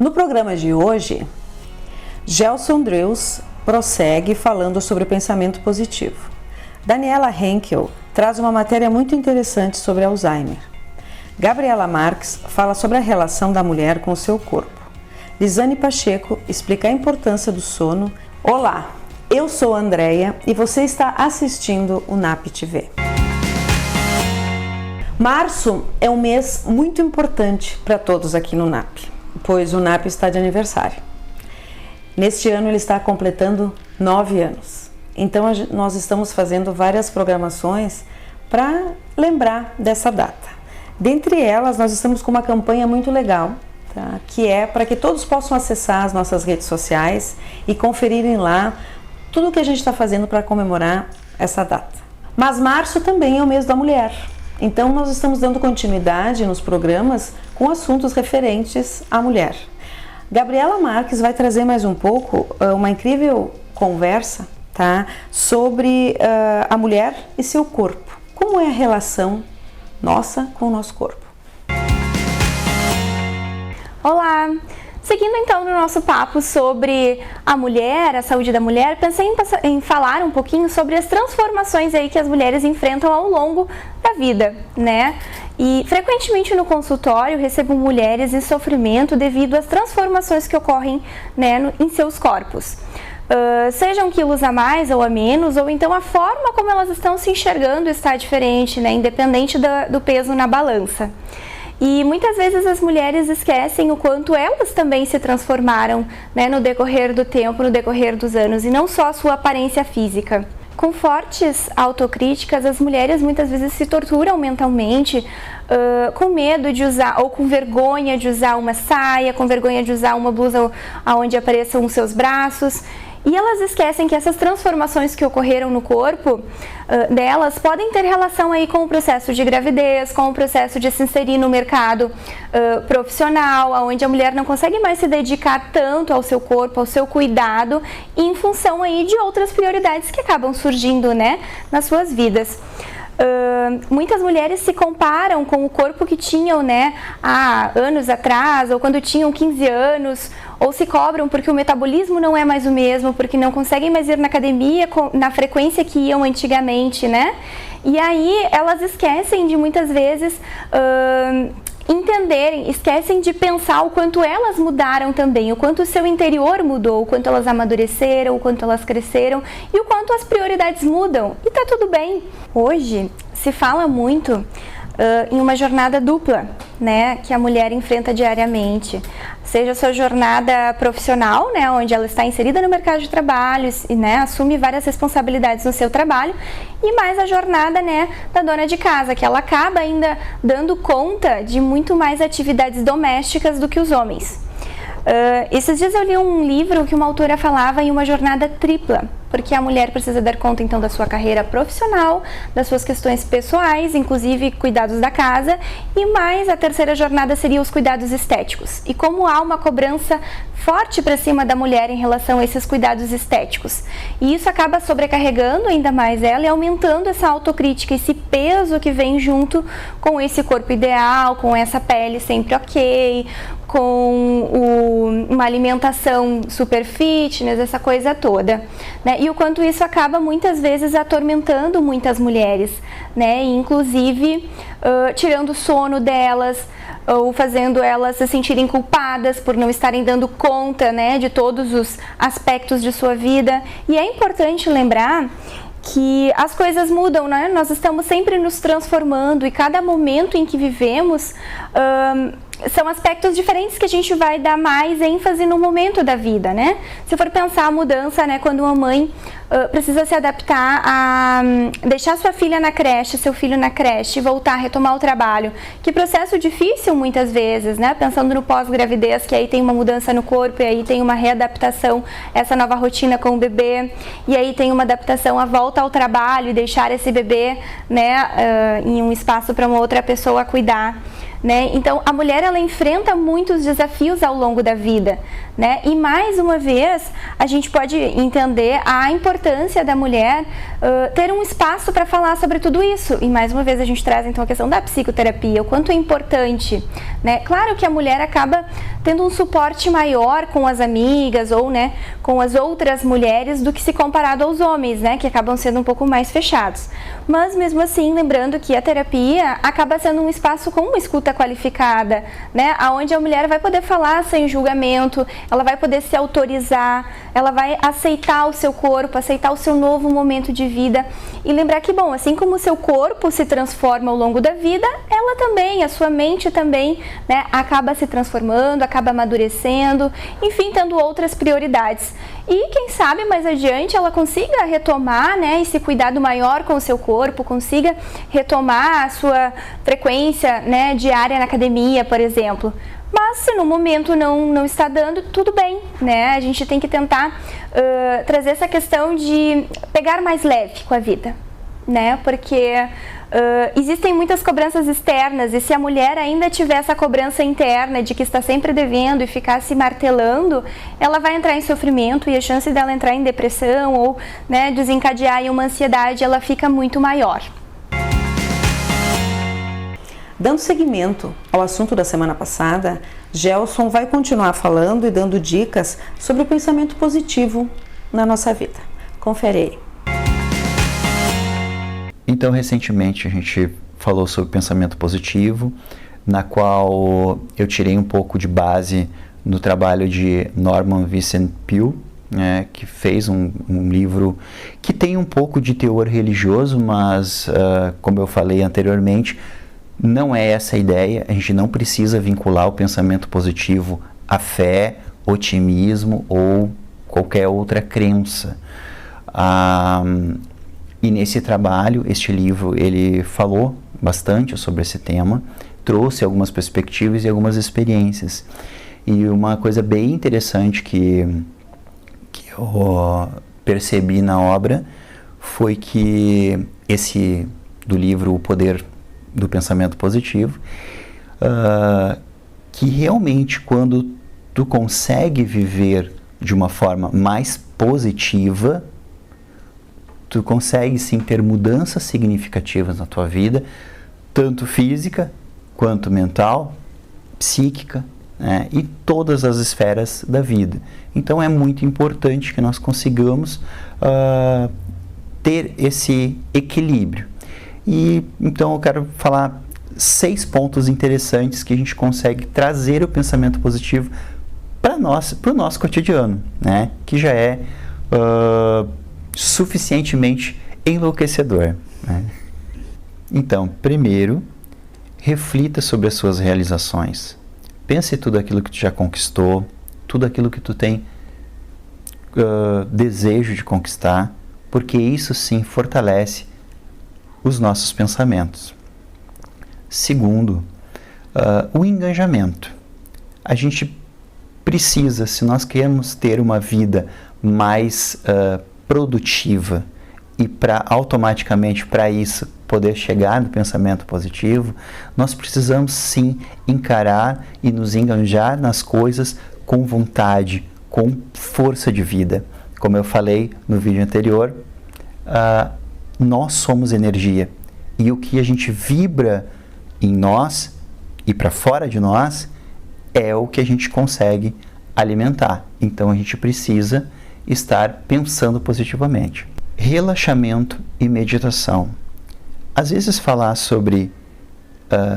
No programa de hoje, Gelson Drills prossegue falando sobre o pensamento positivo. Daniela Henkel traz uma matéria muito interessante sobre Alzheimer. Gabriela Marques fala sobre a relação da mulher com o seu corpo. Lisane Pacheco explica a importância do sono. Olá, eu sou a Andreia e você está assistindo o NAP TV. Março é um mês muito importante para todos aqui no NAP, pois o NAP está de aniversário. Neste ano ele está completando 9 anos. Então nós estamos fazendo várias programações para lembrar dessa data. Dentre elas, nós estamos com uma campanha muito legal, tá? Que é para que todos possam acessar as nossas redes sociais e conferirem lá tudo o que a gente está fazendo para comemorar essa data. Mas março também é o mês da mulher. Então nós estamos dando continuidade nos programas com assuntos referentes à mulher. Gabriela Marques vai trazer mais um pouco uma incrível conversa, tá? Sobre a mulher e seu corpo. Como é a relação nossa com o nosso corpo? Olá! Seguindo então no nosso papo sobre a mulher, a saúde da mulher, pensei em falar um pouquinho sobre as transformações aí que as mulheres enfrentam ao longo da vida, né? E frequentemente no consultório recebo mulheres em sofrimento devido às transformações que ocorrem, né, em seus corpos. Sejam quilos a mais ou a menos, ou então a forma como elas estão se enxergando está diferente, né, independente do peso na balança. E muitas vezes as mulheres esquecem o quanto elas também se transformaram, né, no decorrer do tempo, no decorrer dos anos, e não só a sua aparência física. Com fortes autocríticas, as mulheres muitas vezes se torturam mentalmente, com medo de usar, ou com vergonha de usar uma saia, com vergonha de usar uma blusa onde apareçam os seus braços. E elas esquecem que essas transformações que ocorreram no corpo delas podem ter relação aí com o processo de gravidez, com o processo de se inserir no mercado profissional, onde a mulher não consegue mais se dedicar tanto ao seu corpo, ao seu cuidado, em função aí de outras prioridades que acabam surgindo, né, nas suas vidas. Muitas mulheres se comparam com o corpo que tinham, né, há anos atrás, ou quando tinham 15 anos, ou se cobram porque o metabolismo não é mais o mesmo, porque não conseguem mais ir na academia na frequência que iam antigamente, né? E aí elas esquecem de muitas vezes esquecem de pensar o quanto elas mudaram também, o quanto o seu interior mudou, o quanto elas amadureceram, o quanto elas cresceram e o quanto as prioridades mudam. E tá tudo bem. Hoje se fala muito em uma jornada dupla, né, que a mulher enfrenta diariamente. Seja a sua jornada profissional, né, onde ela está inserida no mercado de trabalho e, né, assume várias responsabilidades no seu trabalho, e mais a jornada, né, da dona de casa, que ela acaba ainda dando conta de muito mais atividades domésticas do que os homens. Esses dias eu li um livro que uma autora falava em uma jornada tripla, porque a mulher precisa dar conta então da sua carreira profissional, das suas questões pessoais, inclusive cuidados da casa, e mais a terceira jornada seria os cuidados estéticos. E como há uma cobrança forte para cima da mulher em relação a esses cuidados estéticos, e isso acaba sobrecarregando ainda mais ela e aumentando essa autocrítica, esse peso que vem junto com esse corpo ideal, com essa pele sempre ok, com uma alimentação super fitness, essa coisa toda, né? E o quanto isso acaba muitas vezes atormentando muitas mulheres, né? E, inclusive tirando o sono delas, ou fazendo elas se sentirem culpadas por não estarem dando conta, né, de todos os aspectos de sua vida. E é importante lembrar que as coisas mudam, né? Nós estamos sempre nos transformando e cada momento em que vivemos são aspectos diferentes que a gente vai dar mais ênfase no momento da vida, né? Se for pensar a mudança, né, quando uma mãe precisa se adaptar a deixar sua filha na creche, seu filho na creche, voltar, retomar o trabalho. Que processo difícil muitas vezes, né? Pensando no pós-gravidez, que aí tem uma mudança no corpo e aí tem uma readaptação, essa nova rotina com o bebê, e aí tem uma adaptação à volta ao trabalho e deixar esse bebê, né, em um espaço para uma outra pessoa cuidar. né? Então, a mulher, ela enfrenta muitos desafios ao longo da vida, né? E mais uma vez, a gente pode entender a importância da mulher ter um espaço para falar sobre tudo isso. E mais uma vez a gente traz então a questão da psicoterapia, o quanto é importante, né? Claro que a mulher acaba tendo um suporte maior com as amigas ou, né, com as outras mulheres do que se comparado aos homens, né, que acabam sendo um pouco mais fechados. Mas mesmo assim, lembrando que a terapia acaba sendo um espaço com uma escuta qualificada, né, onde a mulher vai poder falar sem julgamento, ela vai poder se autorizar, ela vai aceitar o seu corpo, aceitar o seu novo momento de vida e lembrar que, bom, assim como o seu corpo se transforma ao longo da vida, ela também, a sua mente também, né, acaba se transformando, acaba amadurecendo, enfim, tendo outras prioridades. E quem sabe mais adiante ela consiga retomar, né, esse cuidado maior com o seu corpo, consiga retomar a sua frequência, né, diária na academia, por exemplo. Mas se no momento não está dando, tudo bem, né? A gente tem que tentar trazer essa questão de pegar mais leve com a vida, né? Porque existem muitas cobranças externas e se a mulher ainda tiver essa cobrança interna de que está sempre devendo e ficar se martelando, ela vai entrar em sofrimento e a chance dela entrar em depressão ou, né, desencadear em uma ansiedade, ela fica muito maior. Dando seguimento ao assunto da semana passada, Gelson vai continuar falando e dando dicas sobre o pensamento positivo na nossa vida. Confere aí. Então, recentemente a gente falou sobre pensamento positivo, na qual eu tirei um pouco de base no trabalho de Norman Vincent Peale, né, que fez um livro que tem um pouco de teor religioso, mas, como eu falei anteriormente, não é essa a ideia. A gente não precisa vincular o pensamento positivo à fé, otimismo ou qualquer outra crença. E nesse trabalho, este livro, ele falou bastante sobre esse tema, trouxe algumas perspectivas e algumas experiências. E uma coisa bem interessante que eu percebi na obra foi que esse do livro O Poder do Pensamento Positivo, que realmente quando tu consegue viver de uma forma mais positiva, tu consegue sim ter mudanças significativas na tua vida, tanto física quanto mental, psíquica, né, e todas as esferas da vida. Então é muito importante que nós consigamos ter esse equilíbrio. E então eu quero falar 6 pontos interessantes que a gente consegue trazer o pensamento positivo para o nosso cotidiano, né? Que já é suficientemente enlouquecedor, né? Então, primeiro, reflita sobre as suas realizações. Pense em tudo aquilo que tu já conquistou, tudo aquilo que tu tem desejo de conquistar, porque isso sim fortalece os nossos pensamentos. Segundo, o engajamento. A gente precisa, se nós queremos ter uma vida mais produtiva e automaticamente para isso poder chegar no pensamento positivo, nós precisamos sim encarar e nos engajar nas coisas com vontade, com força de vida. Como eu falei no vídeo anterior, nós somos energia e o que a gente vibra em nós e para fora de nós é o que a gente consegue alimentar. Então a gente precisa estar pensando positivamente. Relaxamento e meditação. Às vezes falar sobre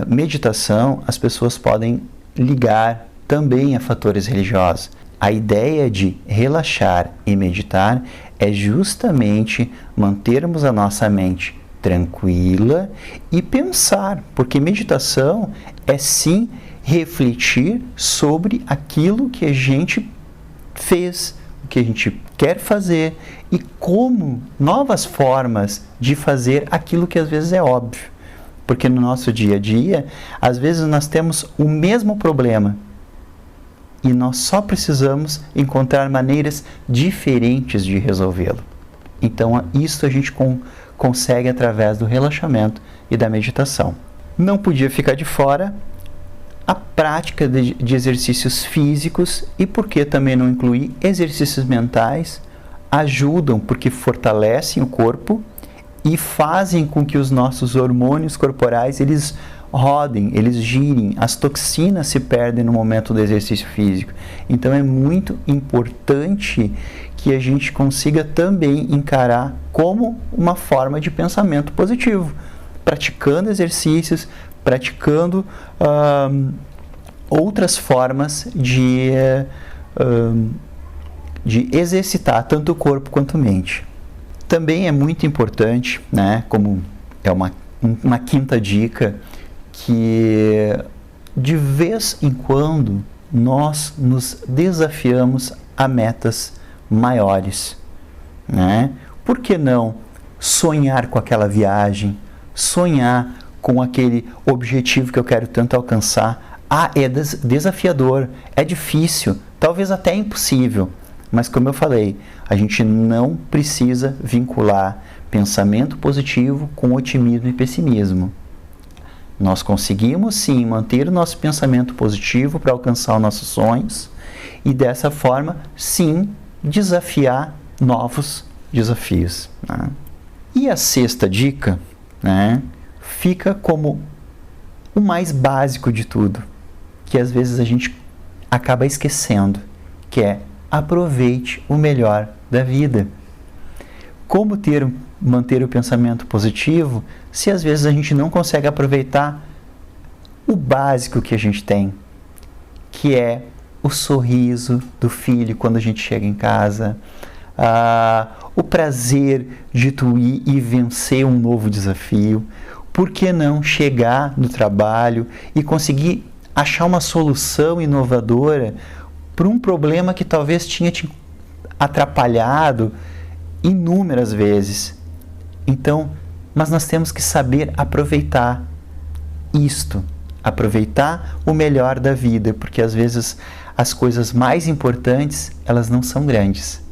meditação, as pessoas podem ligar também a fatores religiosos. A ideia de relaxar e meditar é justamente mantermos a nossa mente tranquila e pensar, porque meditação é sim refletir sobre aquilo que a gente fez, o que a gente quer fazer e como novas formas de fazer aquilo que às vezes é óbvio. Porque no nosso dia a dia, às vezes nós temos o mesmo problema e nós só precisamos encontrar maneiras diferentes de resolvê-lo. Então, isso a gente consegue através do relaxamento e da meditação. Não podia ficar de fora a prática de exercícios físicos e, por que também não incluir, exercícios mentais, ajudam porque fortalecem o corpo e fazem com que os nossos hormônios corporais eles rodem, eles girem, as toxinas se perdem no momento do exercício físico. Então é muito importante que a gente consiga também encarar como uma forma de pensamento positivo, praticando exercícios, praticando outras formas de exercitar tanto o corpo quanto a mente. Também é muito importante, né, como é uma quinta dica, que de vez em quando nós nos desafiamos a metas maiores, né? Por que não sonhar com aquela viagem, sonhar com aquele objetivo que eu quero tanto alcançar? É desafiador, é difícil, talvez até impossível, mas como eu falei, a gente não precisa vincular pensamento positivo com otimismo e pessimismo. Nós conseguimos sim manter o nosso pensamento positivo para alcançar os nossos sonhos e dessa forma sim desafiar novos desafios, né? E a sexta dica, né, fica como o mais básico de tudo, que às vezes a gente acaba esquecendo, que é aproveite o melhor da vida. Como manter o pensamento positivo se às vezes a gente não consegue aproveitar o básico que a gente tem, que é o sorriso do filho quando a gente chega em casa, o prazer de tu ir e vencer um novo desafio. Por que não chegar no trabalho e conseguir achar uma solução inovadora para um problema que talvez tinha te atrapalhado inúmeras vezes? Então, mas nós temos que saber aproveitar isto, aproveitar o melhor da vida, porque às vezes as coisas mais importantes, elas não são grandes,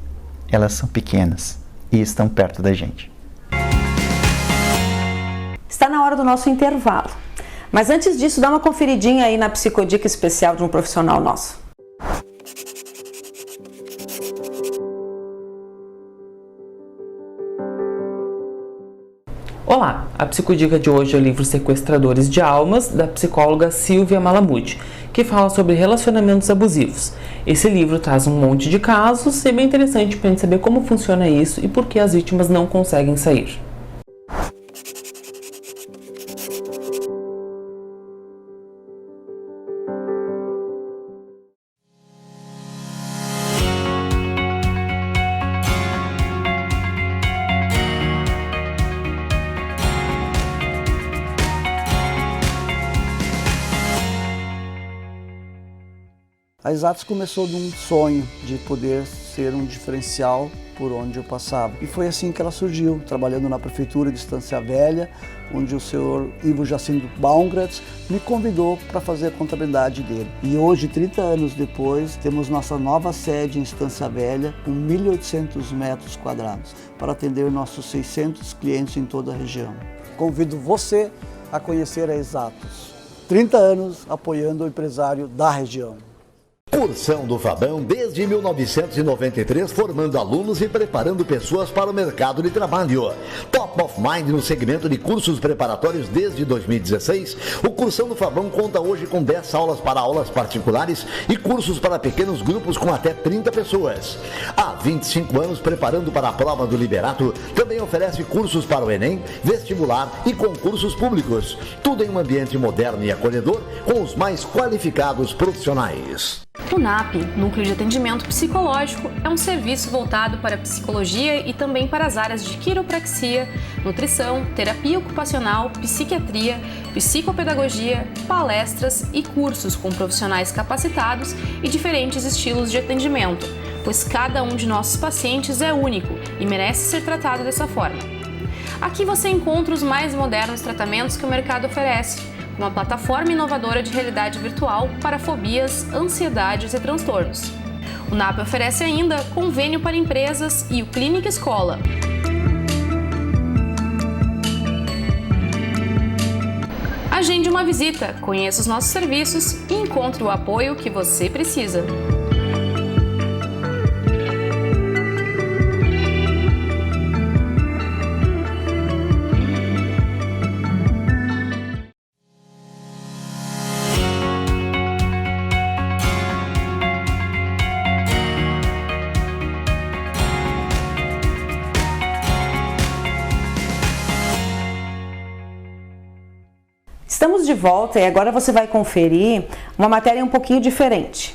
elas são pequenas e estão perto da gente. Está na hora do nosso intervalo, mas antes disso, dá uma conferidinha aí na psicodica especial de um profissional nosso. Olá, a psicodica de hoje é o livro Sequestradores de Almas, da psicóloga Silvia Malamud, que fala sobre relacionamentos abusivos. Esse livro traz um monte de casos e é bem interessante para a gente saber como funciona isso e por que as vítimas não conseguem sair. A Exatos começou de um sonho de poder ser um diferencial por onde eu passava. E foi assim que ela surgiu, trabalhando na Prefeitura de Estância Velha, onde o senhor Ivo Jacinto Baumgratz me convidou para fazer a contabilidade dele. E hoje, 30 anos depois, temos nossa nova sede em Estância Velha, com 1.800 metros quadrados, para atender nossos 600 clientes em toda a região. Convido você a conhecer a Exatos. 30 anos apoiando o empresário da região. Cursão do Fabão desde 1993, formando alunos e preparando pessoas para o mercado de trabalho. Top of Mind no segmento de cursos preparatórios desde 2016, o Cursão do Fabão conta hoje com 10 aulas para aulas particulares e cursos para pequenos grupos com até 30 pessoas. Há 25 anos preparando para a prova do Liberato, também oferece cursos para o Enem, vestibular e concursos públicos. Tudo em um ambiente moderno e acolhedor com os mais qualificados profissionais. O NAP, Núcleo de Atendimento Psicológico, é um serviço voltado para a psicologia e também para as áreas de quiropraxia, nutrição, terapia ocupacional, psiquiatria, psicopedagogia, palestras e cursos com profissionais capacitados e diferentes estilos de atendimento, pois cada um de nossos pacientes é único e merece ser tratado dessa forma. Aqui você encontra os mais modernos tratamentos que o mercado oferece, uma plataforma inovadora de realidade virtual para fobias, ansiedades e transtornos. O NAP oferece ainda convênio para empresas e o Clínica Escola. Agende Agende uma visita, conheça os nossos serviços e encontre o apoio que você precisa. Estamos de volta e agora você vai conferir uma matéria um pouquinho diferente.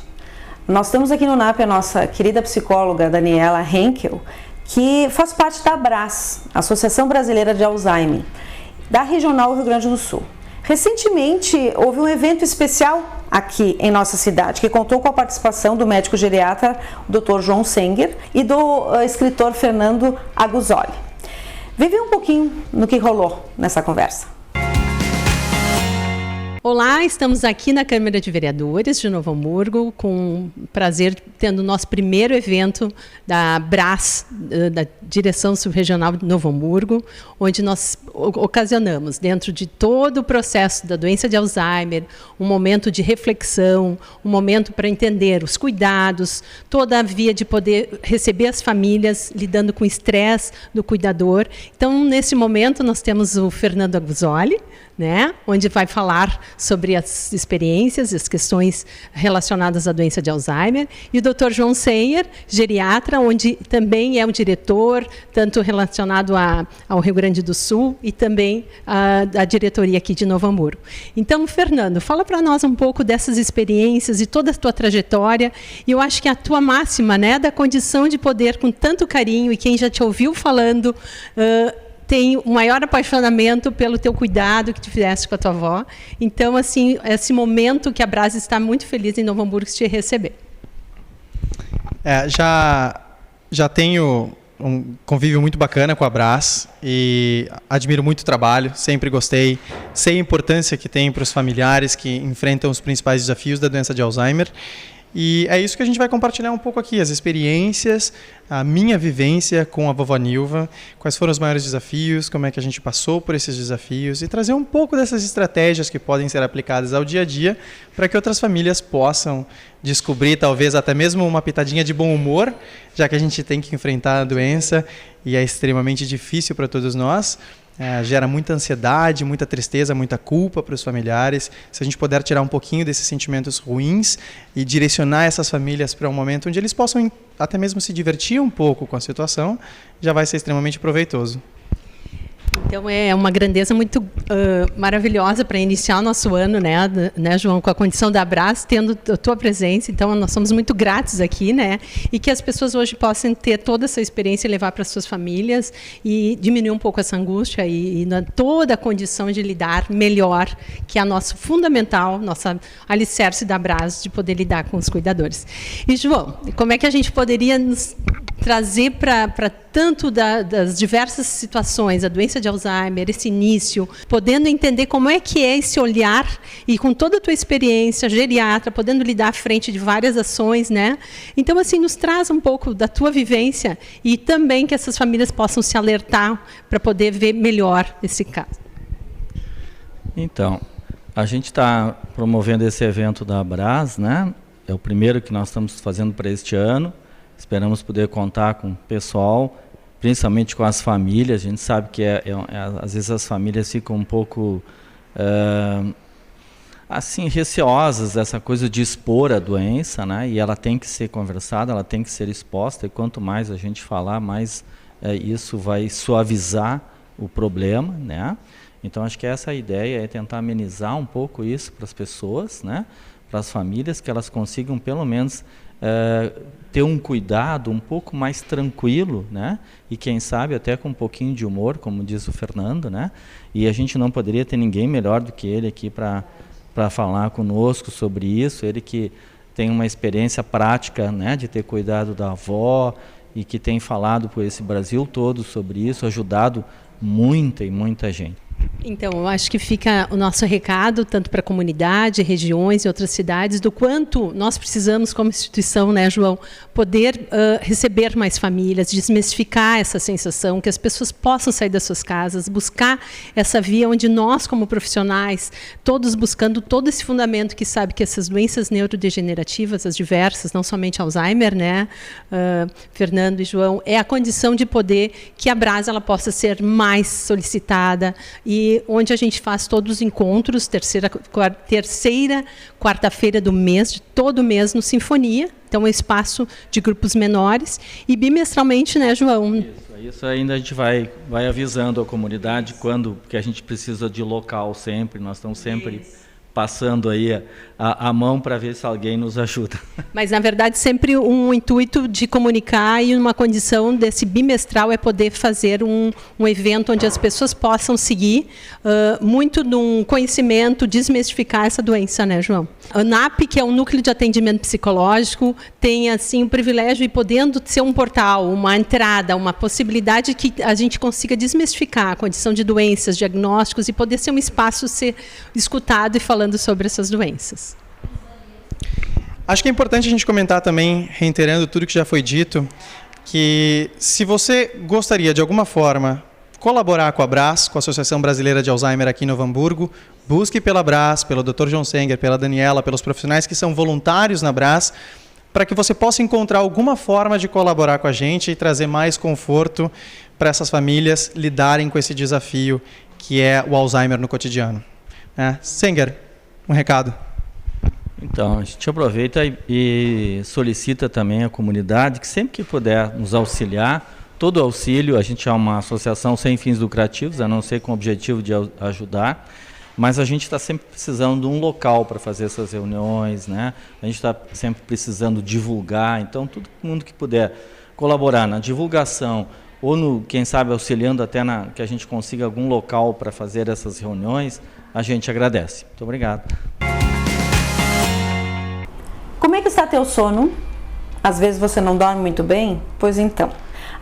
Nós temos aqui no NAP a nossa querida psicóloga Daniela Henkel, que faz parte da ABRAS, Associação Brasileira de Alzheimer, da Regional Rio Grande do Sul. Recentemente houve um evento especial aqui em nossa cidade, que contou com a participação do médico geriatra Dr. João Senger e do escritor Fernando Aguzoli. Vem ver um pouquinho no que rolou nessa conversa. Olá, estamos aqui na Câmara de Vereadores de Novo Hamburgo, com prazer tendo o nosso primeiro evento da ABRAS, da Direção Subregional de Novo Hamburgo, onde nós ocasionamos, dentro de todo o processo da doença de Alzheimer, um momento de reflexão, um momento para entender os cuidados, toda a via de poder receber as famílias lidando com o estresse do cuidador. Então, nesse momento, nós temos o Fernando Aguzoli, né, onde vai falar sobre as experiências, as questões relacionadas à doença de Alzheimer, e o Dr. João Senger, geriatra, onde também é o diretor, tanto relacionado ao Rio Grande do Sul e também a diretoria aqui de Novo Hamburgo. Então, Fernando, fala para nós um pouco dessas experiências e toda a tua trajetória, e eu acho que a tua máxima, né, da condição de poder, com tanto carinho, e quem já te ouviu falando, tem o maior apaixonamento pelo teu cuidado que tu fizeste com a tua avó. Então, assim, esse momento que a ABRAS está muito feliz em Novo Hamburgo de te receber. Já tenho um convívio muito bacana com a ABRAS e admiro muito o trabalho, sempre gostei, sei a importância que tem para os familiares que enfrentam os principais desafios da doença de Alzheimer. E é isso que a gente vai compartilhar um pouco aqui, as experiências, a minha vivência com a vovó Nilva, quais foram os maiores desafios, como é que a gente passou por esses desafios e trazer um pouco dessas estratégias que podem ser aplicadas ao dia a dia para que outras famílias possam descobrir talvez até mesmo uma pitadinha de bom humor, já que a gente tem que enfrentar a doença e é extremamente difícil para todos nós. Gera muita ansiedade, muita tristeza, muita culpa para os familiares. Se a gente puder tirar um pouquinho desses sentimentos ruins e direcionar essas famílias para um momento onde eles possam até mesmo se divertir um pouco com a situação, já vai ser extremamente proveitoso. Então, é uma grandeza muito maravilhosa para iniciar o nosso ano, né, João, com a condição da ABRAS, tendo a tua presença. Então, nós somos muito gratos aqui, né, e que as pessoas hoje possam ter toda essa experiência e levar para as suas famílias e diminuir um pouco essa angústia e toda a condição de lidar melhor, que é a nossa fundamental, nossa alicerce da ABRAS, de poder lidar com os cuidadores. E, João, como é que a gente poderia nos trazer para tanto das diversas situações, a doença de Alzheimer, esse início, podendo entender como é que é esse olhar e com toda a tua experiência geriatra, podendo lidar à frente de várias ações, né? Então, assim, nos traz um pouco da tua vivência e também que essas famílias possam se alertar para poder ver melhor esse caso. Então, a gente está promovendo esse evento da ABRAS, né? É o primeiro que nós estamos fazendo para este ano. Esperamos poder contar com o pessoal, principalmente com as famílias. A gente sabe que às vezes as famílias ficam um pouco assim, receosas dessa coisa de expor a doença, né? E ela tem que ser conversada, ela tem que ser exposta, e quanto mais a gente falar, mais isso vai suavizar o problema, né? Então, acho que essa ideia é tentar amenizar um pouco isso para as pessoas, né? Para as famílias, que elas consigam pelo menos ter um cuidado um pouco mais tranquilo, né? E quem sabe até com um pouquinho de humor, como diz o Fernando, né? E a gente não poderia ter ninguém melhor do que ele aqui para falar conosco sobre isso. Ele que tem uma experiência prática, né, de ter cuidado da avó e que tem falado por esse Brasil todo sobre isso, ajudado muita e muita gente. Então, eu acho que fica o nosso recado, tanto para a comunidade, regiões e outras cidades, do quanto nós precisamos, como instituição, né, João, poder receber mais famílias, desmistificar essa sensação, que as pessoas possam sair das suas casas, buscar essa via onde nós, como profissionais, todos buscando todo esse fundamento que sabe que essas doenças neurodegenerativas, as diversas, não somente Alzheimer, né, Fernando e João, é a condição de poder que a BRAS ela possa ser mais solicitada e onde a gente faz todos os encontros, terceira quarta-feira do mês, de todo mês no Sinfonia. Então, é um espaço de grupos menores. E bimestralmente, né, João? Isso ainda a gente vai avisando a comunidade porque a gente precisa de local sempre, nós estamos sempre passando aí a mão para ver se alguém nos ajuda. Mas, na verdade, sempre um intuito de comunicar e uma condição desse bimestral é poder fazer um evento onde as pessoas possam seguir muito num conhecimento, desmistificar essa doença, né, João? A NAP, que é um núcleo de atendimento psicológico, tem assim o privilégio de podendo ser um portal, uma entrada, uma possibilidade que a gente consiga desmistificar a condição de doenças, diagnósticos e poder ser um espaço ser escutado e falando sobre essas doenças. Acho que é importante a gente comentar também, reiterando tudo que já foi dito, que se você gostaria de alguma forma colaborar com a BRAS, com a Associação Brasileira de Alzheimer aqui em Novo Hamburgo, busque pela BRAS, pelo Dr. João Senger, pela Daniela, pelos profissionais que são voluntários na BRAS, para que você possa encontrar alguma forma de colaborar com a gente e trazer mais conforto para essas famílias lidarem com esse desafio que é o Alzheimer no cotidiano. Senger, um recado. Então, a gente aproveita e solicita também a comunidade que sempre que puder nos auxiliar, todo auxílio, a gente é uma associação sem fins lucrativos, a não ser com o objetivo de ajudar, mas a gente está sempre precisando de um local para fazer essas reuniões, né? A gente está sempre precisando divulgar, então todo mundo que puder colaborar na divulgação ou, quem sabe, auxiliando até que a gente consiga algum local para fazer essas reuniões, a gente agradece. Muito obrigado. Como é que está teu sono? Às vezes você não dorme muito bem? Pois então,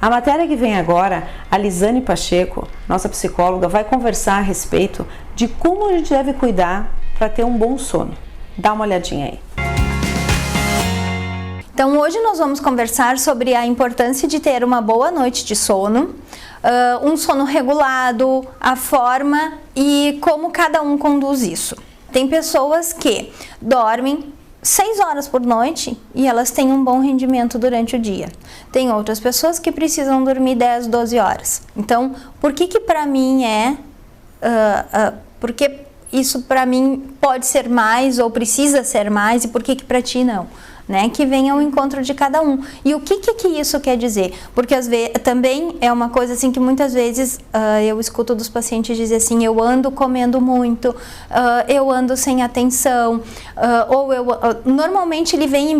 a matéria que vem agora, a Lisane Pacheco, nossa psicóloga, vai conversar a respeito de como a gente deve cuidar para ter um bom sono. Dá uma olhadinha aí. Então, hoje nós vamos conversar sobre a importância de ter uma boa noite de sono, um sono regulado, a forma e como cada um conduz isso. Tem pessoas que dormem 6 horas por noite e elas têm um bom rendimento durante o dia. Tem outras pessoas que precisam dormir 10, 12 horas. Então, por que para mim porque isso para mim pode ser mais ou precisa ser mais e por que para ti não? Né, que venha ao encontro de cada um. E o que isso quer dizer? Porque às vezes também é uma coisa assim que muitas vezes eu escuto dos pacientes dizer assim, eu ando comendo muito, eu ando sem atenção, ou normalmente ele vem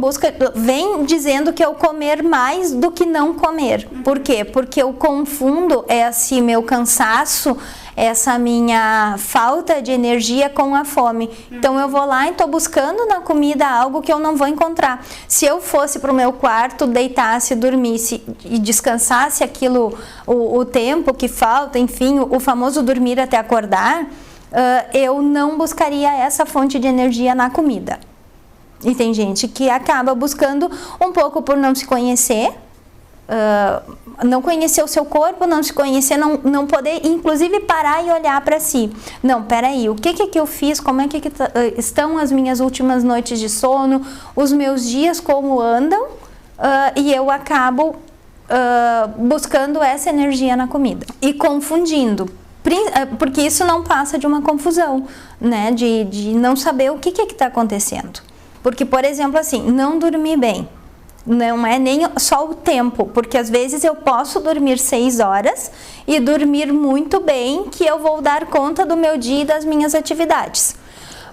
vem dizendo que eu comer mais do que não comer. Por quê? Porque eu confundo esse meu cansaço, essa minha falta de energia com a fome. Então eu vou lá e estou buscando na comida algo que eu não vou encontrar. Se eu fosse para o meu quarto, deitasse, dormisse e descansasse aquilo, o tempo que falta, enfim, o famoso dormir até acordar, eu não buscaria essa fonte de energia na comida. E tem gente que acaba buscando um pouco por não se conhecer, não conhecer o seu corpo, não se conhecer, não poder, inclusive, parar e olhar para si. Não, peraí, o que eu fiz? Como é que estão as minhas últimas noites de sono? Os meus dias como andam? E eu acabo buscando essa energia na comida e confundindo. Porque isso não passa de uma confusão, né? De não saber o que está acontecendo. Porque, por exemplo, assim, não dormir bem. Não é nem só o tempo, porque às vezes eu posso dormir 6 horas e dormir muito bem, que eu vou dar conta do meu dia e das minhas atividades.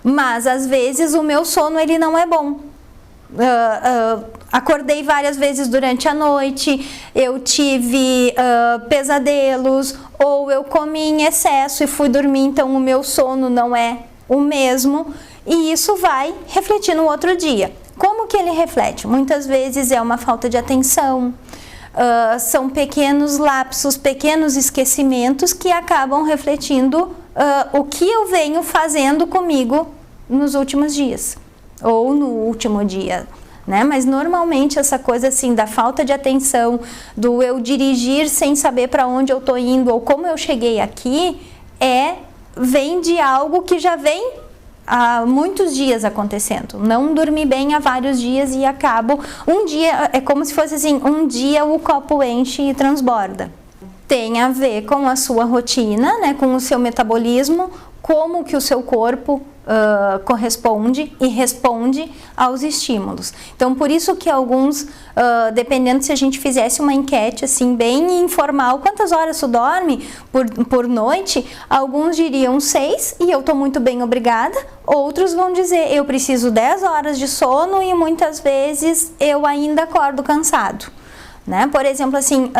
Mas às vezes o meu sono ele não é bom. Acordei várias vezes durante a noite, eu tive pesadelos, ou eu comi em excesso e fui dormir, então o meu sono não é o mesmo, e isso vai refletir no outro dia. Como que ele reflete? Muitas vezes é uma falta de atenção, são pequenos lapsos, pequenos esquecimentos que acabam refletindo o que eu venho fazendo comigo nos últimos dias ou no último dia, né? Mas normalmente essa coisa assim da falta de atenção, do eu dirigir sem saber para onde eu tô indo ou como eu cheguei aqui, vem de algo que já vem há muitos dias acontecendo. Não dormi bem há vários dias e acabo um dia, é como se fosse assim, um dia o copo enche e transborda. Tem a ver com a sua rotina, né, com o seu metabolismo, como que o seu corpo corresponde e responde aos estímulos. Então, por isso que alguns, dependendo se a gente fizesse uma enquete assim bem informal, quantas horas tu dorme por noite, alguns diriam 6 e eu tô muito bem, obrigada. Outros vão dizer, eu preciso 10 horas de sono e muitas vezes eu ainda acordo cansado, né? Por exemplo, assim,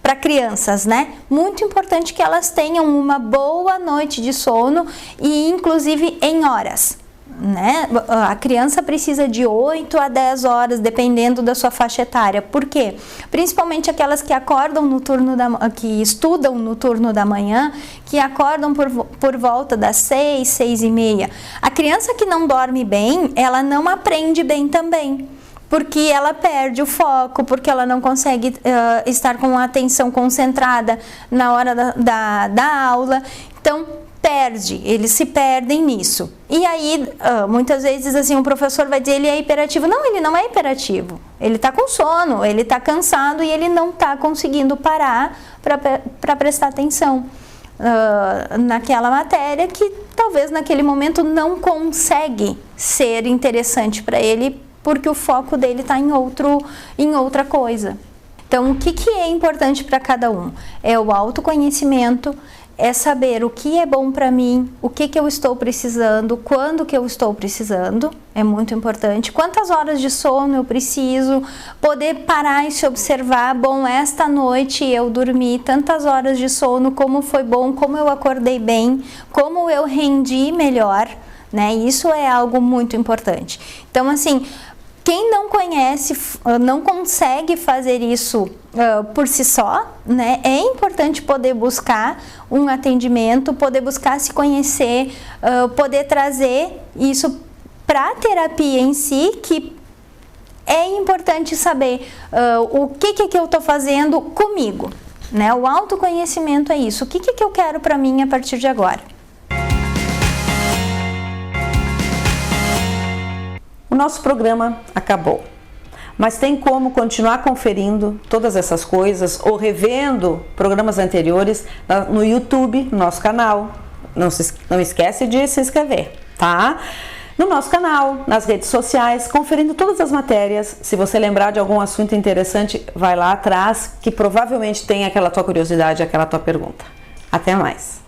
para crianças, né? Muito importante que elas tenham uma boa noite de sono e inclusive em horas, né? A criança precisa de 8 a 10 horas, dependendo da sua faixa etária. Por quê? Principalmente aquelas que acordam no turno que estudam no turno da manhã, que acordam por volta das 6, 6:30. A criança que não dorme bem, ela não aprende bem também, porque ela perde o foco, porque ela não consegue estar com a atenção concentrada na hora da aula. Então, eles se perdem nisso. E aí, muitas vezes, assim, o professor vai dizer, ele é hiperativo. Não, ele não é hiperativo. Ele está com sono, ele está cansado e ele não está conseguindo parar para prestar atenção naquela matéria que talvez naquele momento não consegue ser interessante para ele, porque o foco dele está em outra coisa. Então, o que é importante para cada um? É o autoconhecimento, é saber o que é bom para mim, o que eu estou precisando, quando que eu estou precisando, é muito importante. Quantas horas de sono eu preciso, poder parar e se observar, bom, esta noite eu dormi tantas horas de sono, como foi bom, como eu acordei bem, como eu rendi melhor, né? Isso é algo muito importante. Então, assim, quem não conhece, não consegue fazer isso por si só, né? É importante poder buscar um atendimento, poder buscar se conhecer, poder trazer isso para a terapia em si, que é importante saber o que eu estou fazendo comigo, né? O autoconhecimento é isso. O que eu quero para mim a partir de agora? O nosso programa acabou, mas tem como continuar conferindo todas essas coisas ou revendo programas anteriores no YouTube, no nosso canal. Não esquece de se inscrever, tá? No nosso canal, nas redes sociais, conferindo todas as matérias. Se você lembrar de algum assunto interessante, vai lá atrás, que provavelmente tem aquela tua curiosidade, aquela tua pergunta. Até mais!